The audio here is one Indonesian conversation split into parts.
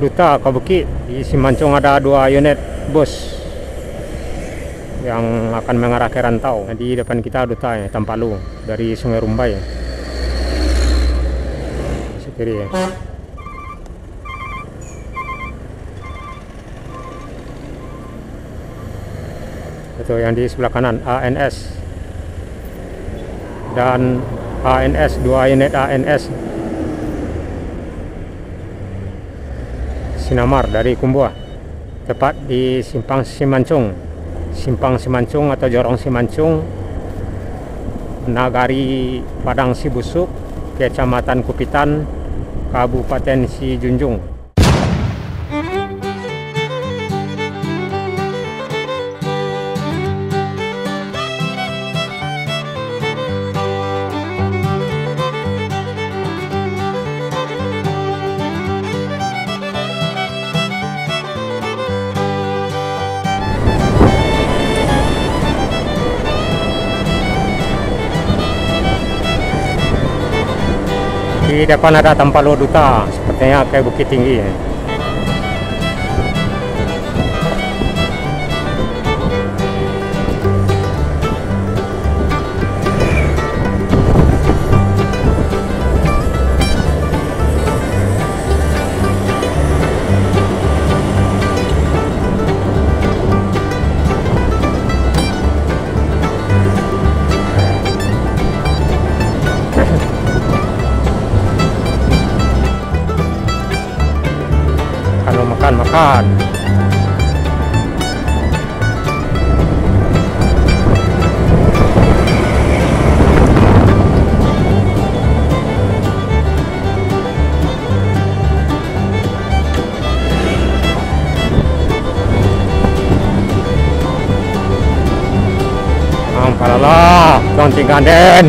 Duta ke Bukit. Di Simancung ada 2 unit bus yang akan mengarah ke Rantau. Di depan kita Duta ya, Tampalu dari Sungai Rumbai. Di kiri ya. Itu yang di sebelah kanan ANS dan ANS, 2 unit ANS Sinamar dari Kumbuah, tepat di Simpang Simancung atau Jorong Simancung, Nagari Padang Sibusuk, Kecamatan Kupitan, Kabupaten Sijunjung. Di depan ada Tampalu Duta, sepertinya kayak Bukit Tinggi. Makan. Ampalalah, Tonting Ganden.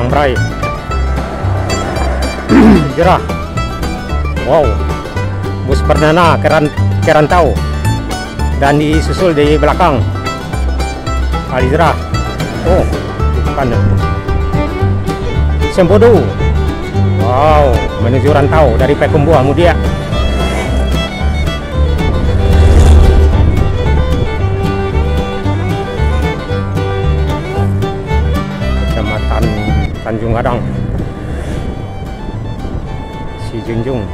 Sangbarai. Jerah. Wow, bus perdana Kerantau, dan disusul di belakang Alizra. Oh, bukan Sembodo. Wow, menuju Rantau dari Payakumbuh Mudia. Kecamatan Tanjung Gadang, Si Junjung.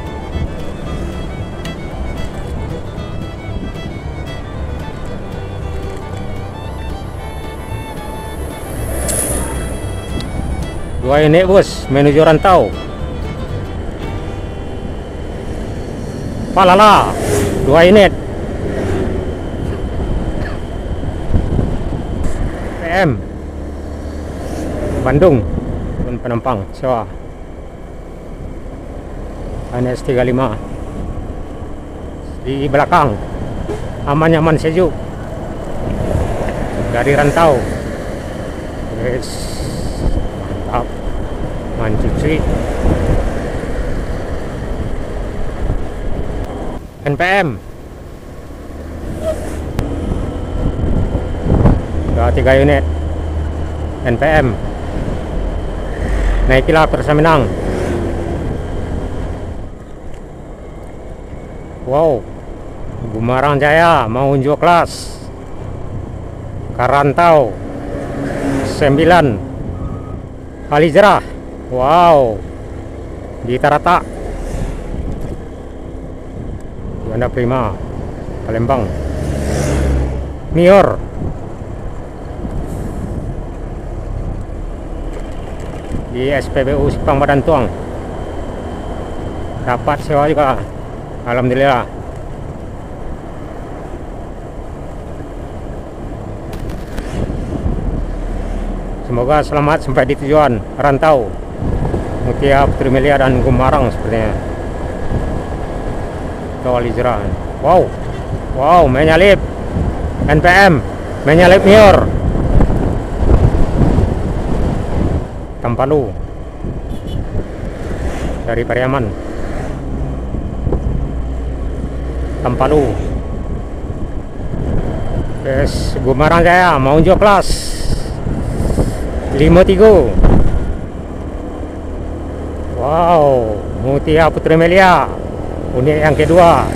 Dua unit bus menuju Rantau. Palala, 2 unit. PM Bandung dan penumpang sewa NS 35 di belakang. Aman-aman sejuk dari Rantau. Yes, mantap, mancuci. NPM udah 3 unit NPM. Naikilah Persaminang. Wow, Bumarang Jaya mau unjuk kelas. Karantau 9 Alizra. Wow, di Tarata. Juanda Prima Palembang. Mior di SPBU Sipang Badan Tuang. Dapat sewa juga, alhamdulillah. Semoga selamat sampai di tujuan Rantau. Mutia, Putri Melia dan Gumarang sepertinya. Alizra. Wow, wow, menyalip NPM, menyalip Mior. Tampalu dari Pariaman. Tampalu. Yes, Gumarang Jaya mau unjuk kelas 53. Wow, Mutia Putri Melia unit yang kedua.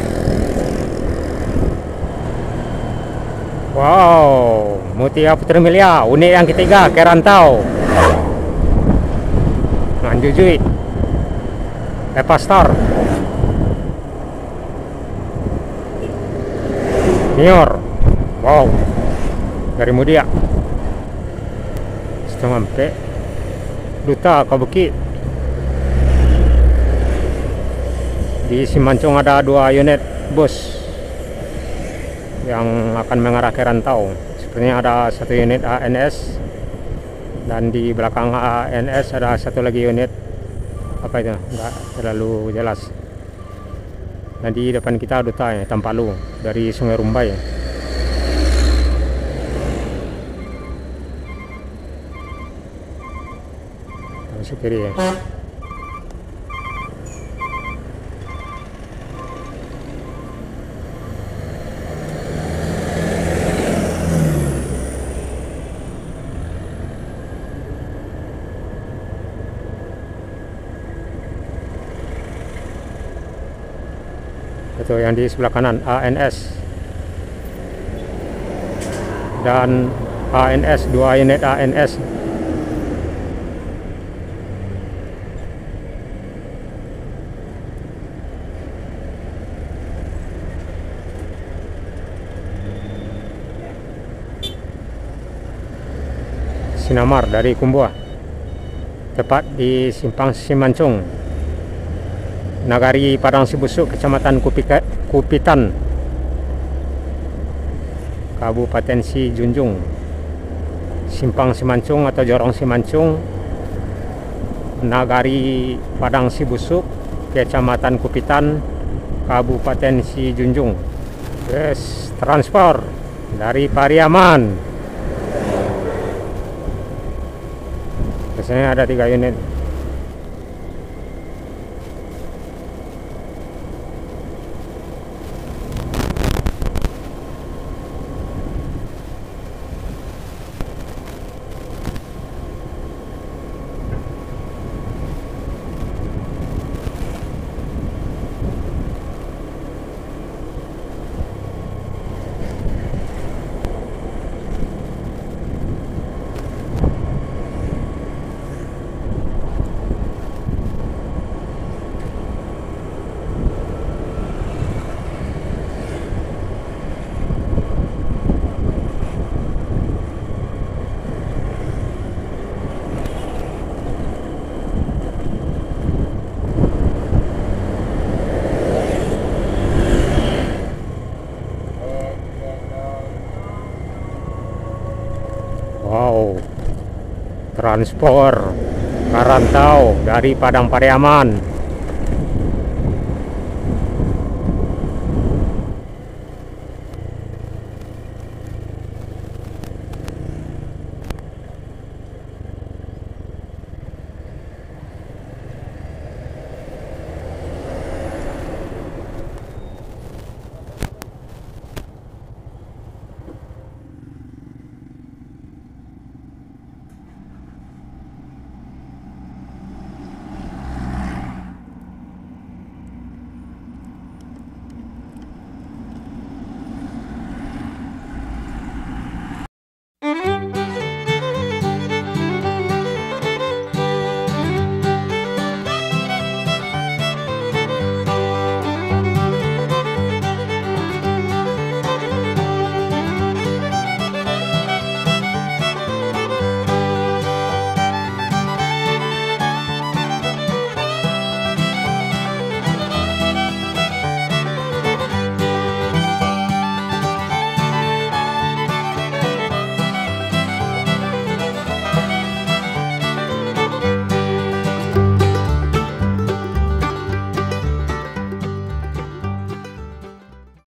Wow, Mutia Putri Melia unit yang ketiga Kerantau. Manjujui Epastar. Mior. Wow, dari Mudia. Setemampe Duta Kabuki. Di Simancung ada 2 unit bus yang akan mengarah ke Rantau. Sepertinya ada 1 unit ANS, dan di belakang ANS ada 1 lagi unit. Apa itu? Enggak terlalu jelas. Dan di depan kita Duta ya, Tampalu dari Sungai Rumbai. Masuk kiri ya. Itu yang di sebelah kanan ANS, dan ANS 2 unit ANS. Sinamar dari Kumbuah, tepat di Simpang Simancung, Nagari Padang Sibusuk, Kecamatan Kupitan, Kabupaten Si Junjung. Simpang Simancung atau Jorong Simancung, Nagari Padang Sibusuk, Kecamatan Kupitan, Kabupaten Si Junjung. Yes, transfer dari Pariaman. Biasanya ada 3 unit. Wow, transport Karantau dari Padang Pariaman.